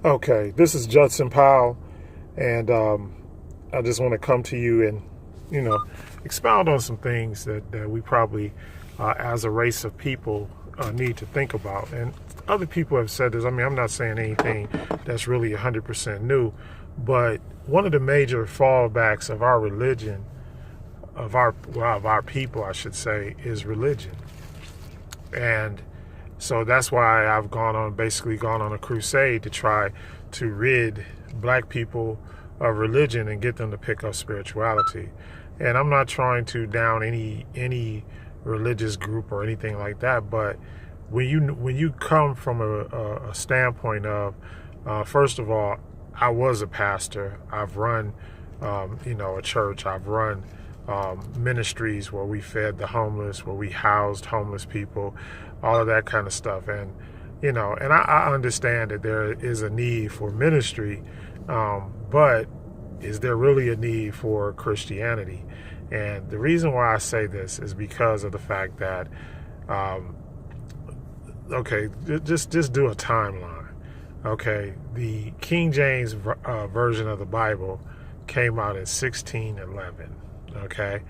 Okay, this is Judson Powell, and I just want to come to you and, you know, expound on some things that we probably, as a race of people, need to think about. And other people have said this. I mean, I'm not saying anything that's really 100% new, but one of the major fallbacks of our religion, of our people, I should say, is religion. And so that's why I've basically gone on a crusade to try to rid black people of religion and get them to pick up spirituality. And I'm not trying to down any religious group or anything like that, but when you come from a standpoint of, first of all, I was a pastor. I've run, a church. I've run ministries where we fed the homeless, where we housed homeless people, all of that kind of stuff. And, and I understand that there is a need for ministry, but is there really a need for Christianity? And the reason why I say this is because of the fact that, just do a timeline. Okay, the King James version of the Bible came out in 1611. Okay,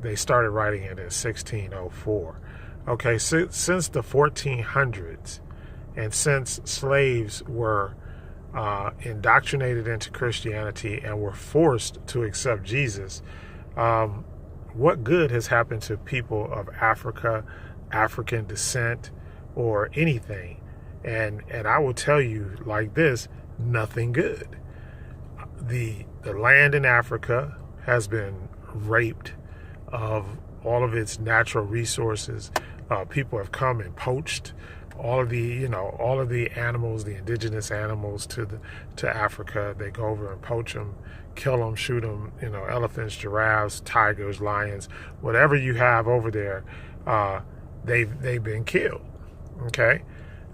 they started writing it in 1604. Okay, since the 1400s, and since slaves were indoctrinated into Christianity and were forced to accept Jesus, what good has happened to people of Africa, African descent, or anything? And I will tell you like this: nothing good. The land in Africa has been raped of all of its natural resources. People have come and poached all of the animals, the indigenous animals to Africa. They go over and poach them, kill them, shoot them. Elephants, giraffes, tigers, lions, whatever you have over there, they've been killed. Okay.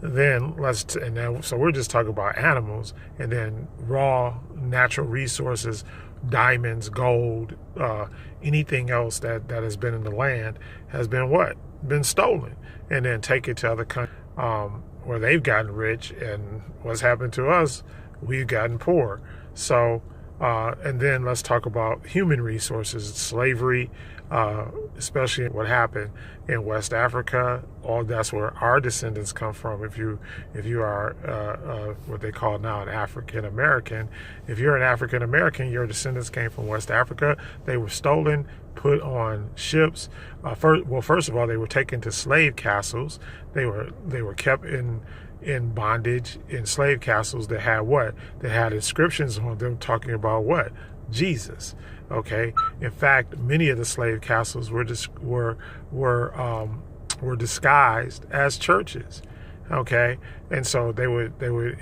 So we're just talking about animals, and then raw natural resources, diamonds, gold, anything else that has been in the land has been stolen and then taken to other countries where they've gotten rich, and what's happened to us, we've gotten poor. So and then let's talk about human resources, slavery, especially what happened in West Africa. That's where our descendants come from. If you are what they call now an African American, if you're an African American, your descendants came from West Africa. They were stolen, put on ships. First of all, they were taken to slave castles. They were kept in bondage in slave castles that had inscriptions on them talking about what? Jesus. Okay. In fact, many of the slave castles were disguised as churches. Okay, and so they would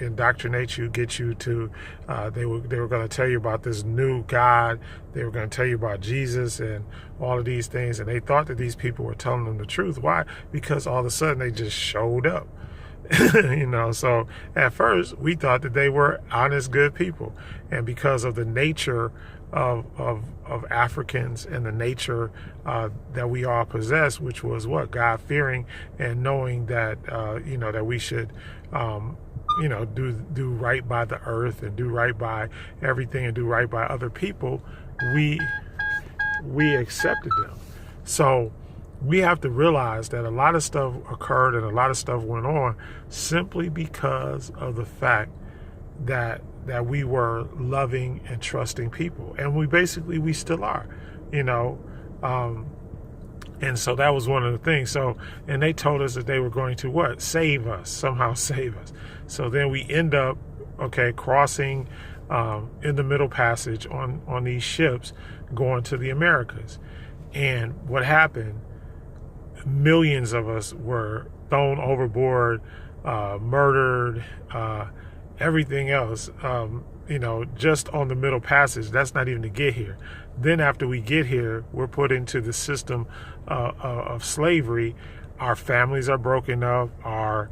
indoctrinate you, get you to. They were going to tell you about this new God. They were going to tell you about Jesus and all of these things, and they thought that these people were telling them the truth. Why? Because all of a sudden they just showed up. So at first we thought that they were honest, good people, and because of the nature of Africans and the nature that we all possess, which was God-fearing and knowing that that we should do right by the earth and do right by everything and do right by other people, we accepted them. So we have to realize that a lot of stuff occurred and a lot of stuff went on simply because of the fact that we were loving and trusting people. And we still are, and so that was one of the things. So, and they told us that they were going to save us, somehow save us. So then we end up, crossing in the Middle Passage on these ships going to the Americas. And what happened? Millions of us were thrown overboard, murdered, everything else, just on the Middle Passage. That's not even to get here. Then after we get here, we're put into the system of slavery. Our families are broken up. Our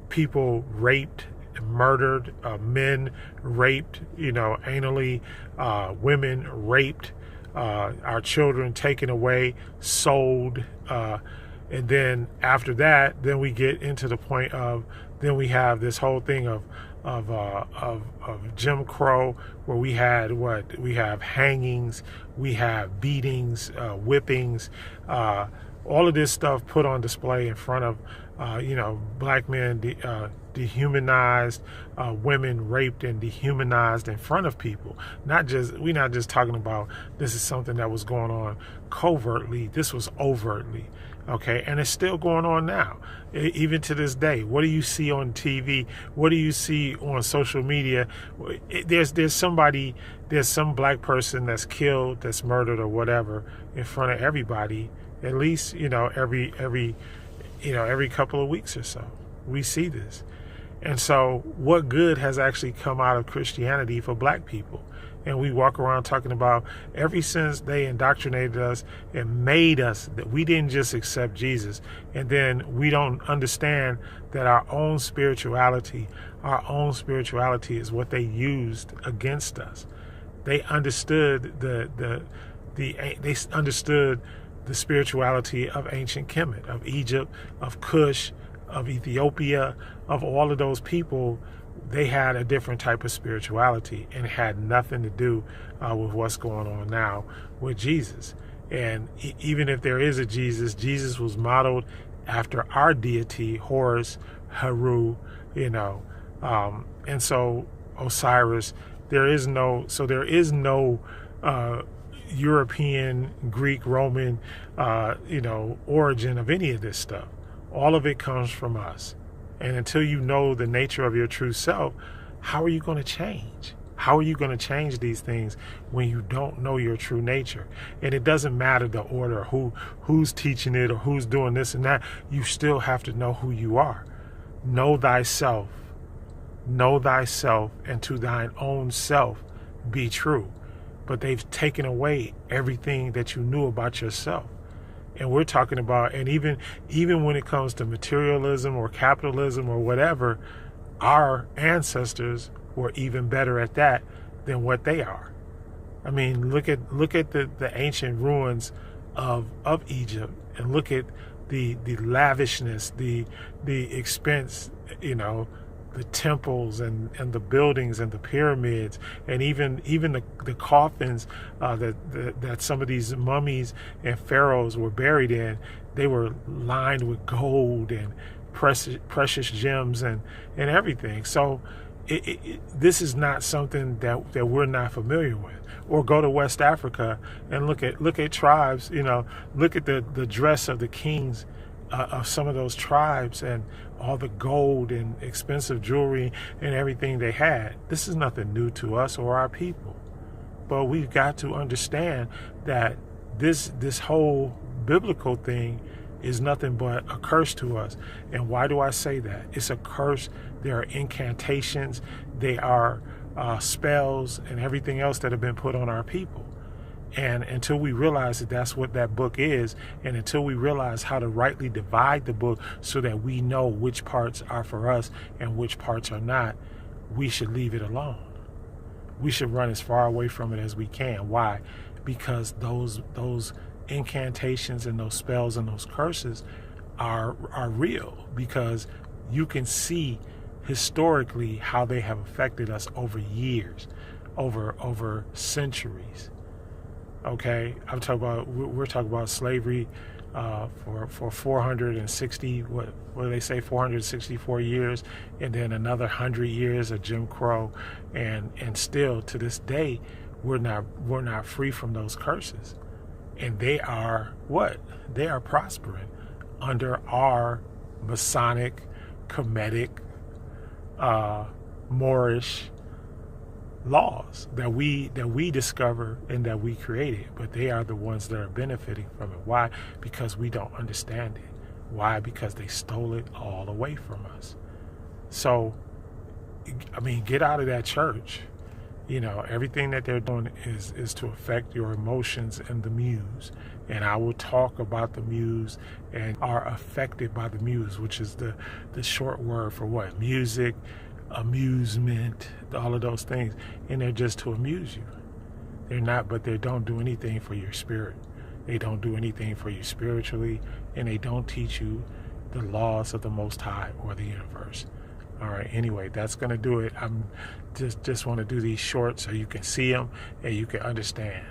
people raped, murdered, men raped, anally, women raped, our children taken away, sold, and then after that, then we get into the point of Then we have this whole thing of Jim Crow, where we have hangings, we have beatings, whippings, all of this stuff put on display in front of black men dehumanized, women raped and dehumanized in front of people. We're not just talking about this is something that was going on covertly. This was overtly. Okay, and it's still going on now, even to this day. What do you see on TV? What do you see on social media? There's some black person that's killed, that's murdered or whatever in front of everybody. At least every couple of weeks or so, we see this. And so, what good has actually come out of Christianity for black people? And we walk around talking about ever since they indoctrinated us and made us that we didn't just accept Jesus, and then we don't understand that our own spirituality is what they used against us. They understood they understood the spirituality of ancient Kemet, of Egypt, of Cush, of Ethiopia, of all of those people. They had a different type of spirituality and had nothing to do with what's going on now with Jesus. And even if there is a Jesus, Jesus was modeled after our deity, Horus, Heru, and so Osiris. There is no European, Greek, Roman, origin of any of this stuff. All of it comes from us. And until you know the nature of your true self, how are you going to change? How are you going to change these things when you don't know your true nature? And it doesn't matter the order, who's teaching it or who's doing this and that. You still have to know who you are. Know thyself. Know thyself, and to thine own self be true. But they've taken away everything that you knew about yourself. And we're talking about, and even when it comes to materialism or capitalism or whatever, our ancestors were even better at that than what they are. I mean, look at the ancient ruins of Egypt, and look at the lavishness, the expense, the temples and the buildings and the pyramids, and even the coffins that some of these mummies and pharaohs were buried in. They were lined with gold and precious gems and everything. So this is not something that we're not familiar with. Or go to West Africa and look at tribes. Look at the dress of the kings of some of those tribes and all the gold and expensive jewelry and everything they had. This is nothing new to us or our people. But we've got to understand that this whole biblical thing is nothing but a curse to us. And why do I say that? It's a curse. There are incantations. They are spells and everything else that have been put on our people. And until we realize that that's what that book is, and until we realize how to rightly divide the book so that we know which parts are for us and which parts are not, we should leave it alone. We should run as far away from it as we can. Why? Because those incantations and those spells and those curses are real, because you can see historically how they have affected us over years, over centuries. Okay, we're talking about slavery for 460, what do they say, 464 years, and then another 100 years of Jim Crow, and still to this day we're not free from those curses. And they are what? They are prospering under our Masonic, Kemetic, Moorish laws that we discover and that we created, but they are the ones that are benefiting from it. Why? Because we don't understand it. Why? Because they stole it all away from us. So, I mean, get out of that church. Everything that they're doing is to affect your emotions and the MUSE. And I will talk about the MUSE and are affected by the MUSE, which is the short word for what? Music, amusement, all of those things. And they're just to amuse you. They're not, but they don't do anything for your spirit. They don't do anything for you spiritually, and they don't teach you the laws of the Most High or the universe. All right, anyway, that's going to do it. I'm just want to do these short so you can see them and you can understand.